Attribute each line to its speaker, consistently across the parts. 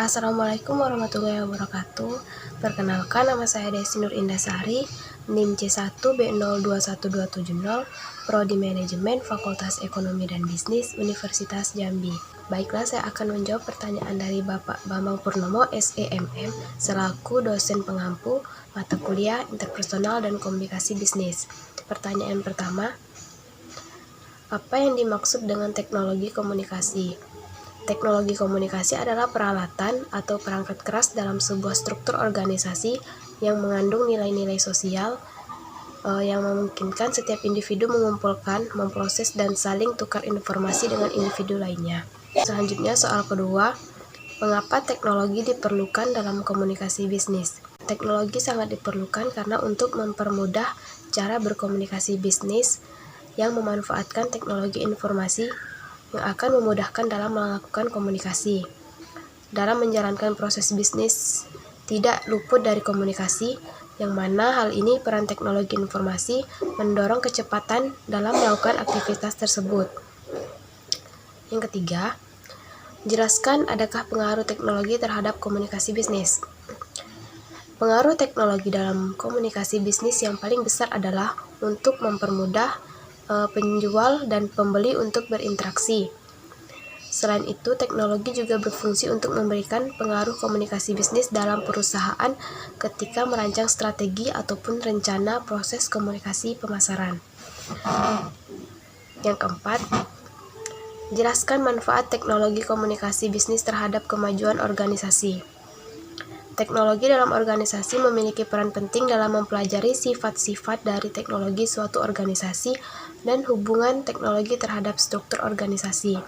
Speaker 1: Assalamualaikum warahmatullahi wabarakatuh. Perkenalkan, nama saya Desi Nur Indasari, NIM C1B021270, Prodi Manajemen Fakultas Ekonomi dan Bisnis Universitas Jambi. Baiklah, saya akan menjawab pertanyaan dari Bapak Bambang Purnomo, SEMM, selaku dosen pengampu mata kuliah Interpersonal dan Komunikasi Bisnis. Pertanyaan pertama, apa yang dimaksud dengan teknologi komunikasi? Teknologi komunikasi adalah peralatan atau perangkat keras dalam sebuah struktur organisasi yang mengandung nilai-nilai sosial yang memungkinkan setiap individu mengumpulkan, memproses, dan saling tukar informasi dengan individu lainnya. Selanjutnya, soal kedua, mengapa teknologi diperlukan dalam komunikasi bisnis? Teknologi sangat diperlukan karena untuk mempermudah cara berkomunikasi bisnis yang memanfaatkan teknologi informasi yang akan memudahkan dalam melakukan komunikasi. Dalam menjalankan proses bisnis tidak luput dari komunikasi, yang mana hal ini peran teknologi informasi mendorong kecepatan dalam melakukan aktivitas tersebut. Yang ketiga, jelaskan adakah pengaruh teknologi terhadap komunikasi bisnis. Pengaruh teknologi dalam komunikasi bisnis yang paling besar adalah untuk mempermudah penjual dan pembeli untuk berinteraksi. Selain itu, teknologi juga berfungsi untuk memberikan pengaruh komunikasi bisnis dalam perusahaan ketika merancang strategi ataupun rencana proses komunikasi pemasaran. Yang keempat, jelaskan manfaat teknologi komunikasi bisnis terhadap kemajuan organisasi. Teknologi dalam organisasi memiliki peran penting dalam mempelajari sifat-sifat dari teknologi suatu organisasi dan hubungan teknologi terhadap struktur organisasi.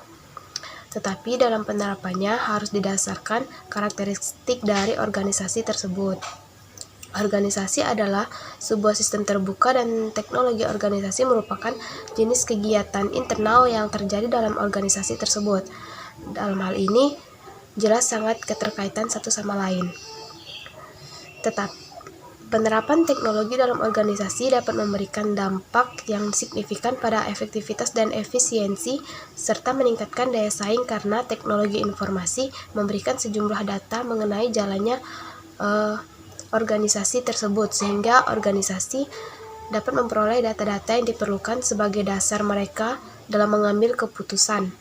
Speaker 1: Tetapi dalam penerapannya harus didasarkan karakteristik dari organisasi tersebut. Organisasi adalah sebuah sistem terbuka dan teknologi organisasi merupakan jenis kegiatan internal yang terjadi dalam organisasi tersebut. Dalam hal ini, jelas sangat keterkaitan satu sama lain. Tetap, penerapan teknologi dalam organisasi dapat memberikan dampak yang signifikan pada efektivitas dan efisiensi, serta meningkatkan daya saing karena teknologi informasi memberikan sejumlah data mengenai jalannya organisasi tersebut, sehingga organisasi dapat memperoleh data-data yang diperlukan sebagai dasar mereka dalam mengambil keputusan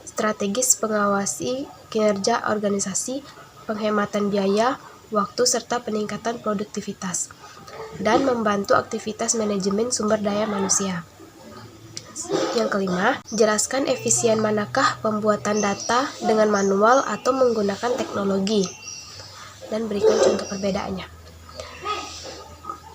Speaker 1: strategis, pengawasi kinerja organisasi, penghematan biaya, waktu, serta peningkatan produktivitas, dan membantu aktivitas manajemen sumber daya manusia. Yang kelima, jelaskan efisien manakah pembuatan data dengan manual atau menggunakan teknologi, dan berikan contoh perbedaannya.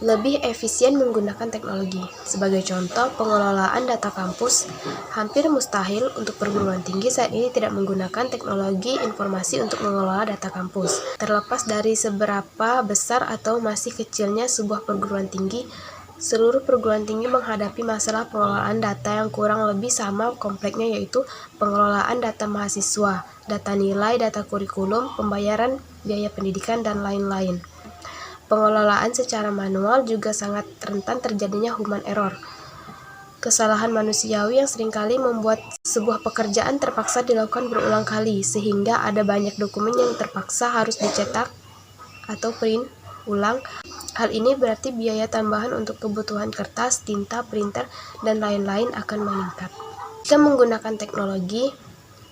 Speaker 1: Lebih efisien menggunakan teknologi. Sebagai contoh, pengelolaan data kampus hampir mustahil untuk perguruan tinggi saat ini tidak menggunakan teknologi informasi untuk mengelola data kampus. Terlepas dari seberapa besar atau masih kecilnya sebuah perguruan tinggi, seluruh perguruan tinggi menghadapi masalah pengelolaan data yang kurang lebih sama kompleksnya, yaitu pengelolaan data mahasiswa, data nilai, data kurikulum, pembayaran biaya pendidikan, dan lain-lain. Pengelolaan secara manual juga sangat rentan terjadinya human error, kesalahan manusiawi yang seringkali membuat sebuah pekerjaan terpaksa dilakukan berulang kali, sehingga ada banyak dokumen yang terpaksa harus dicetak atau print ulang. Hal ini berarti biaya tambahan untuk kebutuhan kertas, tinta, printer, dan lain-lain akan meningkat. Jika menggunakan teknologi,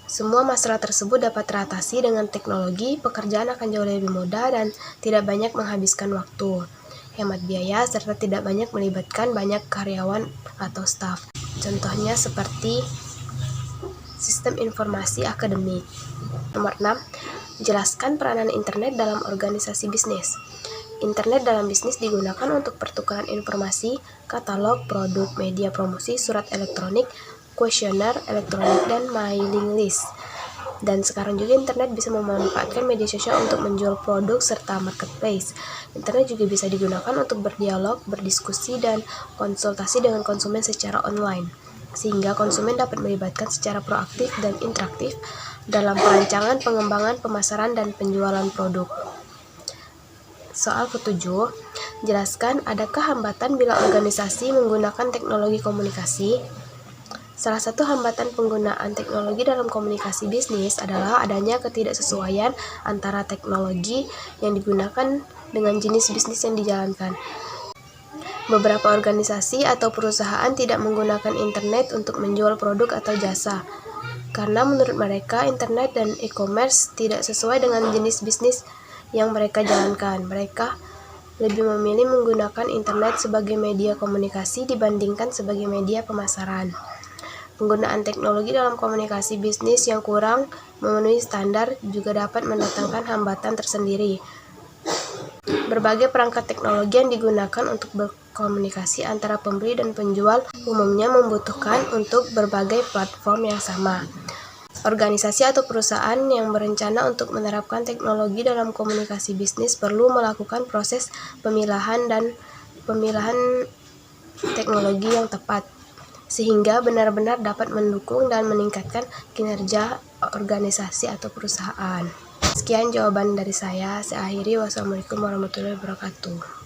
Speaker 1: semua masalah tersebut dapat teratasi dengan teknologi. Pekerjaan akan jauh lebih mudah dan tidak banyak menghabiskan waktu, hemat biaya, serta tidak banyak melibatkan banyak karyawan atau staf. Contohnya seperti sistem informasi akademik. Nomor 6, jelaskan peranan internet dalam organisasi bisnis. Internet dalam bisnis digunakan untuk pertukaran informasi, katalog, produk, media promosi, surat elektronik, kuesioner elektronik, dan mailing list. Dan sekarang juga internet bisa memanfaatkan media sosial untuk menjual produk serta marketplace. Internet juga bisa digunakan untuk berdialog, berdiskusi, dan konsultasi dengan konsumen secara online, sehingga konsumen dapat melibatkan secara proaktif dan interaktif dalam perancangan, pengembangan, pemasaran, dan penjualan produk. Soal ketujuh, jelaskan adakah hambatan bila organisasi menggunakan teknologi komunikasi. Salah satu hambatan penggunaan teknologi dalam komunikasi bisnis adalah adanya ketidaksesuaian antara teknologi yang digunakan dengan jenis bisnis yang dijalankan. Beberapa organisasi atau perusahaan tidak menggunakan internet untuk menjual produk atau jasa, karena menurut mereka internet dan e-commerce tidak sesuai dengan jenis bisnis yang mereka jalankan. Mereka lebih memilih menggunakan internet sebagai media komunikasi dibandingkan sebagai media pemasaran. Penggunaan teknologi dalam komunikasi bisnis yang kurang memenuhi standar juga dapat mendatangkan hambatan tersendiri. Berbagai perangkat teknologi yang digunakan untuk berkomunikasi antara pembeli dan penjual umumnya membutuhkan untuk berbagai platform yang sama. Organisasi atau perusahaan yang berencana untuk menerapkan teknologi dalam komunikasi bisnis perlu melakukan proses pemilahan teknologi yang tepat, sehingga benar-benar dapat mendukung dan meningkatkan kinerja organisasi atau perusahaan. Sekian jawaban dari saya. Saya akhiri. Wassalamualaikum warahmatullahi wabarakatuh.